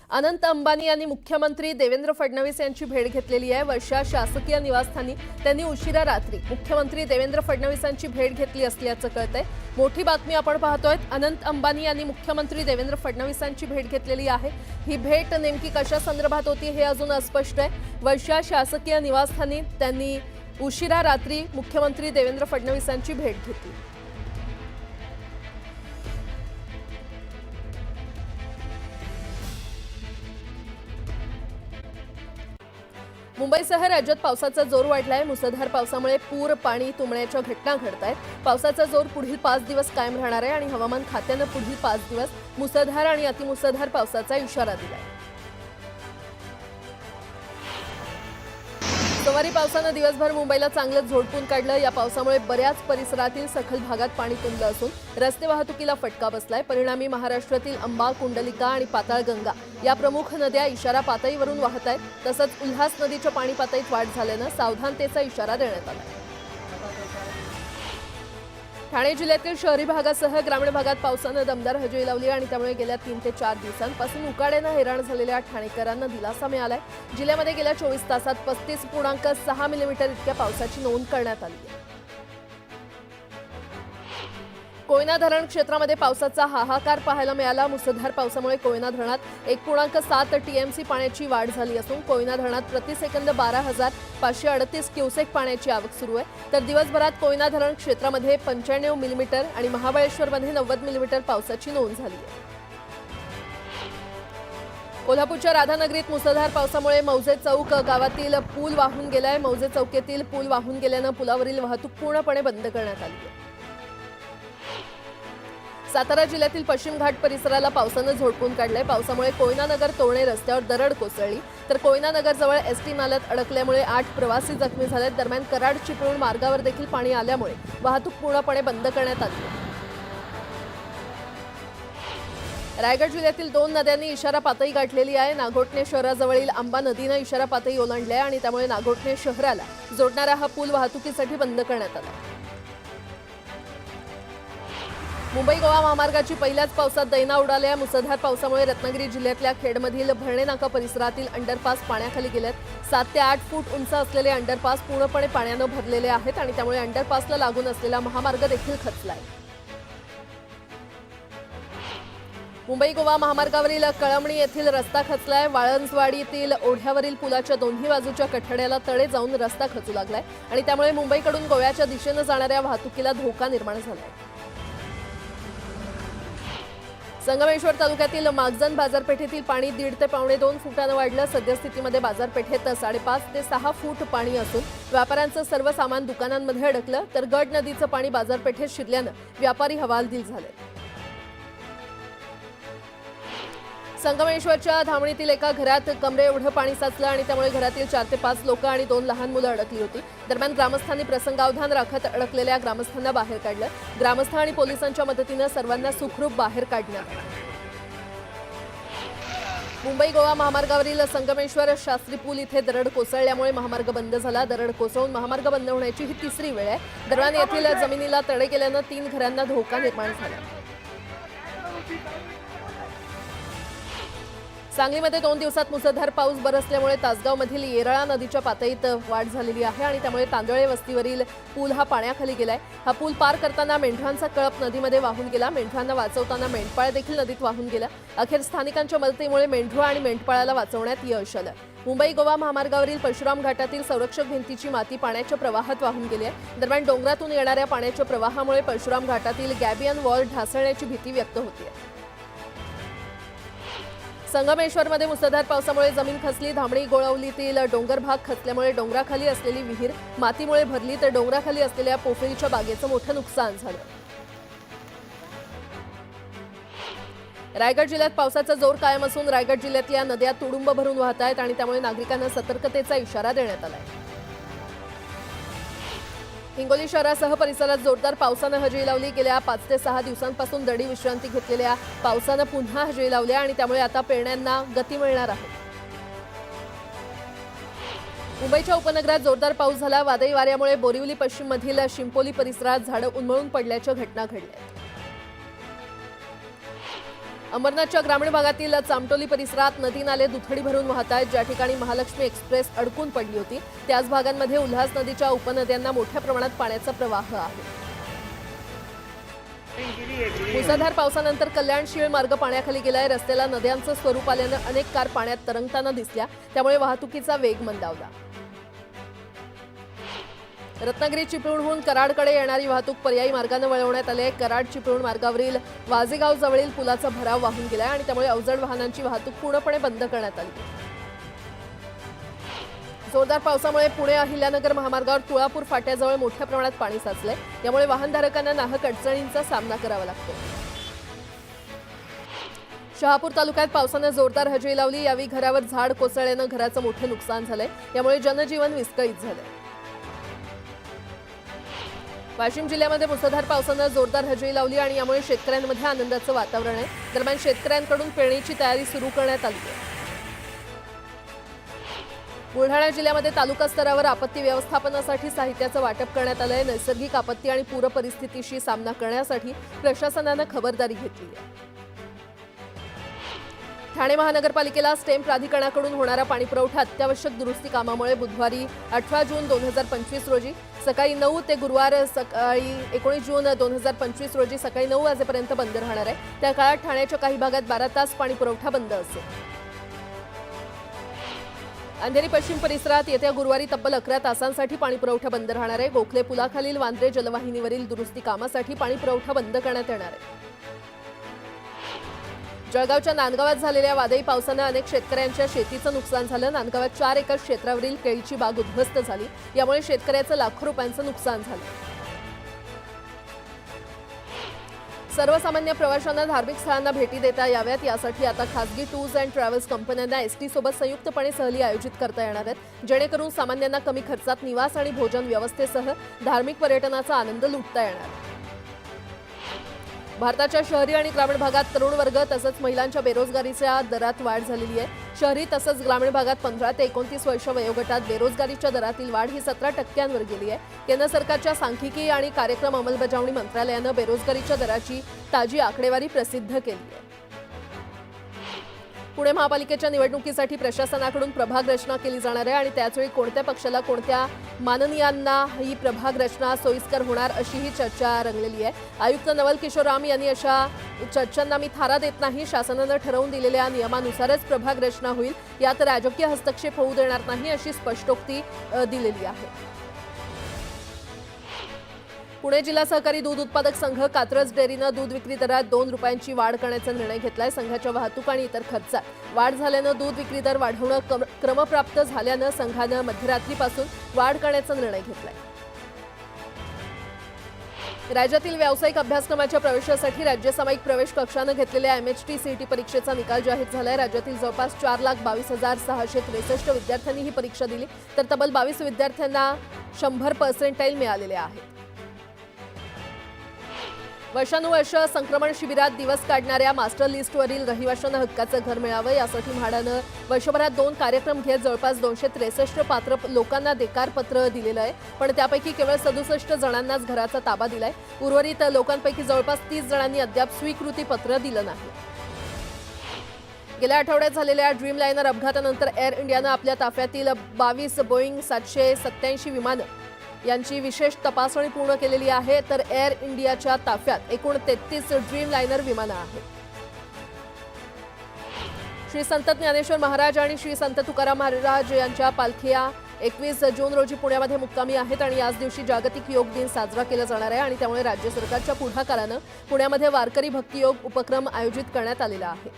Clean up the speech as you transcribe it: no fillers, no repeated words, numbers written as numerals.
अनंत अंबानी यांनी मुख्यमंत्री देवेंद्र फडणवीस यांची भेट घेतलेली आहे। वर्षा शासकीय निवासस्थानी त्यांनी उशिरा रात्री मुख्यमंत्री देवेंद्र फडणवीसांची भेट घेतली असल्याचं कळतंय। मोठी बातमी आपण पाहतोय। अनंत अंबानी यांनी मुख्यमंत्री देवेंद्र फडणवीसांची भेट घेतलेली आहे। ही भेट नेमकी कशा संदर्भात होती हे अजून अस्पष्ट आहे। वर्षा शासकीय निवासस्थानी त्यांनी उशिरा रात्री मुख्यमंत्री देवेंद्र फडणवीसांची भेट घेतली। मुंबईसह राज्यात पावसाचा जोर वाढलाय। मुसळधार पावसामुळे पूर पाणी तुंबण्याच्या घटना घडतायत। पावसाचा जोर पुढील 5 दिवस कायम राहणार आहे आणि हवामान खात्याने पुढील 5 दिवस मुसळधार आणि अतिमुसळधार पावसाचा इशारा दिलाय। सोमवारी पावसाने दिवसभर मुंबईला चांगलंच झोडपून काढलं। या पावसामुळे बऱ्याच परिसरातील सखल भागात पाणी तुंबलं असून रस्ते वाहतुकीला फटका बसलाय। परिणामी महाराष्ट्रातील अंबा, कुंडलिका आणि पाताळगंगा या प्रमुख नद्या इशारा पातळीवरून वाहत आहेत। तसंच उल्हास नदीच्या पाणी पातळीत वाढ झाल्यानं सावधानतेचा इशारा देण्यात आला। ठाणे जिल्ह्यातील शहरी भागासह ग्रामीण भागात पावसाने दमदार हजेरी लावली आणि त्यामुळे गेल्या 3 ते 4 दिवसांपासून उकाड्याने हैराण झालेल्या ठाणेकरांना दिलासा मिळालाय। जिल्ह्यामध्ये गेल्या 24 तासात 35.6 मिलीमीटर इतक्या पावसाची नोंद करण्यात आली आहे। कोयना धरण क्षेत्रामध्ये पावसाचा हाहाकार पाहायला मिळाला। मुसळधार पावसामुळे कोयना धरणात 1.7 टीएमसी पाण्याची वाढ झाली असून कोयना धरणात प्रति सेकंद 12,538 क्युसेक पाण्याची आवक सुरू आहे। तर दिवसभरात कोयना धरण क्षेत्रामध्ये 95 मिलीमीटर आणि महाबळेश्वरमध्ये 90 मिलीमीटर पावसाची नोंद झाली आहे। कोल्हापूरच्या राधानगरीत मुसळधार पावसामुळे मौजे चौक गावातील पूल वाहून गेलाय। मौजे चौकातील पूल वाहून गेल्यानं पुलावरील वाहतूक पूर्णपणे बंद करण्यात आली आहे। सातारा जिल्ह्यातील पश्चिम घाट परिसराला पावसाने झोडपून काढले। पावसामुळे कोयना नगर तोरणे रस्त्यावर दरड कोसळली तर कोयना नगर जवळ एसटी नाल्यात अडकल्यामुळे 8 प्रवासी जखमी झाले। दरम्यान कराड चिपळूण मार्गावर देखील पाणी आल्यामुळे वाहतूक पूर्णपणे बंद करण्यात आली आहे। रायगड जिल्ह्यातील 2 नद्यांनी इशारा पातळी गाठलेली आहे। नागोठणे शहराजवळील आंबा नदीने इशारा पातळी ओलांडली आहे आणि त्यामुळे नागोठणे शहराला जोडणारा हा पूल वाहतुकीसाठी बंद करण्यात आला। मुंबई गोवा महामार्गाची पहिल्याच पावसात दैना उडाली आहे। मुसळधार पावसामुळे रत्नागिरी जिल्ह्यातल्या खेडमधील भरणे नाका परिसरातील अंडरपास पाण्याखाली गेलेत। 7 ते 8 फूट उंच असलेले अंडरपास पूर्णपणे पाण्याने भरलेले आहेत आणि त्यामुळे अंडरपासला लागून असलेला महामार्ग देखील खचलाय। मुंबई गोवा महामार्गावरील कळमणी येथील रस्ता खचलाय। वाळंजवाडीतील ओढ्यावरील पुलाच्या दोन्ही बाजूच्या कठड्याला तडे जाऊन रस्ता खचू लागलाय आणि त्यामुळे मुंबईकडून गोव्याच्या दिशेने जाणाऱ्या वाहतुकीला धोका निर्माण झालाय। संगमेश्वर तालुक्यातील मागजन बाजारपेठेतील पाणी 1.5 ते 2.25 फुटाने वाढलं। सद्यस्थितीमध्ये बाजारपेठेत 5.5 ते 6 फूट पाणी असून व्यापाऱ्यांचं सर्व सामान दुकानांमध्ये अडकलं तर गड नदीचं पाणी बाजारपेठेत शिरल्यानं व्यापारी हवालदिल झाले। संगमेश्वरच्या धामणीतील एका घरात कमरे एवढं पाणी साचलं आणि त्यामुळे घरातील 4 ते 5 लोक आणि 2 लहान मुलं अडकली होती। दरम्यान ग्रामस्थांनी प्रसंगावधान राखत अडकलेल्या ग्रामस्थांना बाहेर काढलं। ग्रामस्थ आणि पोलिसांच्या मदतीने सर्वांना सुखरूप बाहेर काढण्यात आलं। मुंबई गोवा महामार्गावरील संगमेश्वर शास्त्री पूल इथे दरड कोसळल्यामुळे महामार्ग बंद झाला। दरड कोसळून महामार्ग बंद होण्याची ही 3री वेळ आहे। दरम्यान येथील जमिनीला तडे गेल्यानं 3 घरांना धोका निर्माण झाला। सांगलीमध्ये 2 दिवसात मुसळधार पाऊस बरसल्यामुळे तासगावमधील येरळा नदीच्या पातळीत वाढ झालेली आहे आणि त्यामुळे तांदळे वस्तीवरील पूल हा पाण्याखाली गेलाय। हा पूल पार करताना मेंढरांचा कळप नदीमध्ये वाहून गेला। मेंढरांना वाचवताना मेंढपाळ देखील नदीत वाहून गेला। अखेर स्थानिकांच्या मदतीमुळे मेंढरू आणि मेंढपाळाला वाचवण्यात यश आलं। मुंबई गोवा महामार्गावरील परशुराम घाटातील संरक्षक भिंतीची माती पाण्याच्या प्रवाहात वाहून गेली आहे। दरम्यान डोंगरातून येणाऱ्या पाण्याच्या प्रवाहामुळे परशुराम घाटातील गॅबियन वॉल ढासळण्याची भीती व्यक्त होते। संगमेश्वरमध्ये मुसळधार पावसामुळे जमीन खचली। धामणी गोळवलीतील डोंगर भाग खचल्यामुळे डोंगराखाली असलेली विहीर मातीमुळे भरली तर डोंगराखाली असलेल्या पोफळीच्या बागेचं मोठं नुकसान झालं। रायगड जिल्ह्यात पावसाचा जोर कायम असून रायगड जिल्ह्यातल्या नद्या तुडुंब भरून वाहत आहेत आणि त्यामुळे नागरिकांना सतर्कतेचा इशारा देण्यात आला आहे। हिंगोली शहरासह परिसरात जोरदार पावसाने हजेरी लावली। गेल्या 5 ते 6 दिवसांपासून दडी विश्रांती घेतलेल्या पावसाने पुन्हा हजेरी लावली आणि त्यामुळे आता पेरण्यांना गती मिळणार आहे। मुंबईच्या उपनगरात जोरदार पाऊस झाला। वादळी वाऱ्यामुळे बोरिवली पश्चिममधील शिंपोली परिसरात झाडं उन्मळून पडल्याच्या घटना घडल्या। अंबरनाथच्या ग्रामीण भागातील चामटोली परिसरात नदी नाले दुथडी भरून वाहत आहेत। ज्या ठिकाणी महालक्ष्मी एक्सप्रेस अडकून पडली होती त्याच भागांमध्ये उल्हास नदीच्या उपनद्यांना मोठ्या प्रमाणात पाण्याचा प्रवाह आहे। मुसळधार पावसानंतर कल्याण शीळ मार्ग पाण्याखाली गेलाय। रस्त्याला नद्यांचं स्वरूप आल्यानं अनेक कार पाण्यात तरंगताना दिसल्या, त्यामुळे वाहतुकीचा वेग मंदावला। रत्नागिरी चिपळूणहून कराडकडे येणारी वाहतूक पर्यायी मार्गाने वळवण्यात आली आहे। कराड चिपळूण मार्गावरील वाजेगाव जवळील पुलाचा भराव वाहून गेलाय आणि त्यामुळे अवजड वाहनांची वाहतूक पूर्णपणे बंद करण्यात आली। जोरदार पावसामुळे पुणे अहिल्यानगर महामार्गावर तुळापूर फाट्याजवळ मोठ्या प्रमाणात पाणी साचलंय, यामुळे वाहनधारकांना नाहक अडचणींचा सामना करावा लागतो। शहापूर तालुक्यात पावसाने जोरदार हजेरी लावली। यावेळी घरावर झाड कोसळल्यानं घराचं मोठं नुकसान झालंय, यामुळे जनजीवन विस्कळीत झालंय। वाशिम जिल्ह्यामध्ये मुसळधार पावसाने जोरदार हजेरी लावली आणि यामुळे शेतकऱ्यांमध्ये आनंदाचं वातावरण आहे। दरम्यान शेतकऱ्यांकडून पेरणीची तयारी सुरू करण्यात आली आहे। बुलढाणा जिल्ह्यामध्ये तालुका स्तरावर आपत्ती व्यवस्थापनासाठी साहित्याचं वाटप करण्यात आलंय। नैसर्गिक आपत्ती आणि पूर परिस्थितीशी सामना करण्यासाठी प्रशासनानं खबरदारी घेतली आहे। ठाणे महानगरपालिकेला स्टेम प्राधिकरणाकडून होणारा पाणीपुरवठा अत्यावश्यक दुरुस्ती कामामुळे बुधवारी 18 जून 2025 रोजी सकाळी 9 ते गुरुवार सकाळी 19 जून 2025 रोजी सकाळी 9 वाजेपर्यंत बंद राहणार आहे। त्या काळात ठाण्याच्या काही भागात 12 तास पाणीपुरवठा बंद असेल। अंधेरी पश्चिम परिसरात येत्या गुरुवारी तब्बल 11 तासांसाठी पाणीपुरवठा बंद राहणार आहे। गोखले पुलाखालील वांद्रे जलवाहिनीवरील दुरुस्ती कामासाठी पाणीपुरवठा बंद करण्यात येणार आहे। जळगावच्या नांदगावात झालेल्या वादळी पावसानं अनेक शेतकऱ्यांच्या शेतीचं नुकसान झालं। नांदगावात 4 एकर क्षेत्रावरील केळीची बाग उद्ध्वस्त झाली, यामुळे शेतकऱ्याचं लाखो रुपयांचं नुकसान झालं। सर्वसामान्य प्रवाशांना धार्मिक स्थळांना भेटी देता याव्यात यासाठी आता खासगी टूर्स अँड ट्रॅव्हल्स कंपन्यांना एसटी सोबत संयुक्तपणे सहली आयोजित करता येणार आहेत, जेणेकरून सामान्यांना कमी खर्चात निवास आणि भोजन व्यवस्थेसह धार्मिक पर्यटनाचा आनंद लुटता येणार। भारताच्या शहरी आणि ग्रामीण भागात तरुण वर्ग तसंच महिलांच्या बेरोजगारीच्या दरात वाढ झालेली आहे। शहरी तसंच ग्रामीण भागात 15 ते 29 वर्ष वयोगटात बेरोजगारीच्या दरातील वाढ ही 17% गेली आहे। केंद्र सरकारच्या सांख्यिकी आणि कार्यक्रम अंमलबजावणी मंत्रालयानं बेरोजगारीच्या दराची ताजी आकडेवारी प्रसिद्ध केली आहे। पुणे महापालिकेच्या निवडणुकीसाठी प्रशासनाकडून प्रभाग रचना केली जाणार आहे आणि त्याचवेळी कोणत्या पक्षाला कोणत्या माननीयांना ही प्रभाग रचना सोयीस्कर होणार अशीही चर्चा रंगलेली आहे। आयुक्त नवल किशोर राम यांनी अशा चर्चांना मी थारा देत नाही, शासनानं ठरवून दिलेल्या नियमानुसारच प्रभाग रचना होईल, यात राजकीय हस्तक्षेप होऊ देणार नाही अशी स्पष्टोक्ती दिलेली आहे। पुणे जिल्हा सहकारी दूध उत्पादक संघ कात्रज डेअरीनं दूध विक्री दरात 2 रुपयांची वाढ करण्याचा निर्णय घेतलाय। संघाच्या वाहतूक आणि इतर खर्चात वाढ झाल्यानं दूध विक्री दर वाढवणं क्रमप्राप्त झाल्यानं संघानं मध्यरात्रीपासून वाढ करण्याचा निर्णय घेतलाय। राज्यातील व्यावसायिक अभ्यासक्रमाच्या प्रवेशासाठी राज्य सामायिक प्रवेश कक्षानं घेतलेल्या MHT CET परीक्षेचा निकाल जाहीर झालाय। राज्यातील जवळपास 4,22,663 विद्यार्थ्यांनी ही परीक्षा दिली, तर तब्बल 22 विद्यार्थ्यांना 100% मिळालेले आहेत। वर्षानुवर्ष संक्रमण शिबिरात दिवस काढणाऱ्या मास्टर लिस्टवरील रहिवाशांना हक्काचं घर मिळावं यासाठी म्हाडानं वर्षभरात 2 कार्यक्रम घेत जवळपास 263 पात्र लोकांना देकार पत्र दिलेलं आहे, पण त्यापैकी केवळ 67 जणांनाच घराचा ताबा दिलाय। उर्वरित लोकांपैकी जवळपास 30 जणांनी अद्याप स्वीकृती पत्र दिलं नाही। गेल्या आठवड्यात झालेल्या ड्रीमलायनर अपघातानंतर एअर इंडियानं आपल्या ताफ्यातील 22 बोईंग 787 विमानं यांची विशेष तपासणी पूर्ण केलेली आहे, तर एअर इंडियाच्या ताफ्यात एकूण 33 ड्रीमलायनर विमानं आहेत। श्री संत ज्ञानेश्वर महाराज आणि श्री संत तुकाराम महाराज यांच्या पालख्या 21 जून रोजी पुण्यामध्ये मुक्कामी आहेत आणि याच दिवशी जागतिक योग दिन साजरा केला जाणार आहे आणि त्यामुळे राज्य सरकारच्या पुढाकारानं पुण्यामध्ये वारकरी भक्तियोग उपक्रम आयोजित करण्यात आलेला आहे।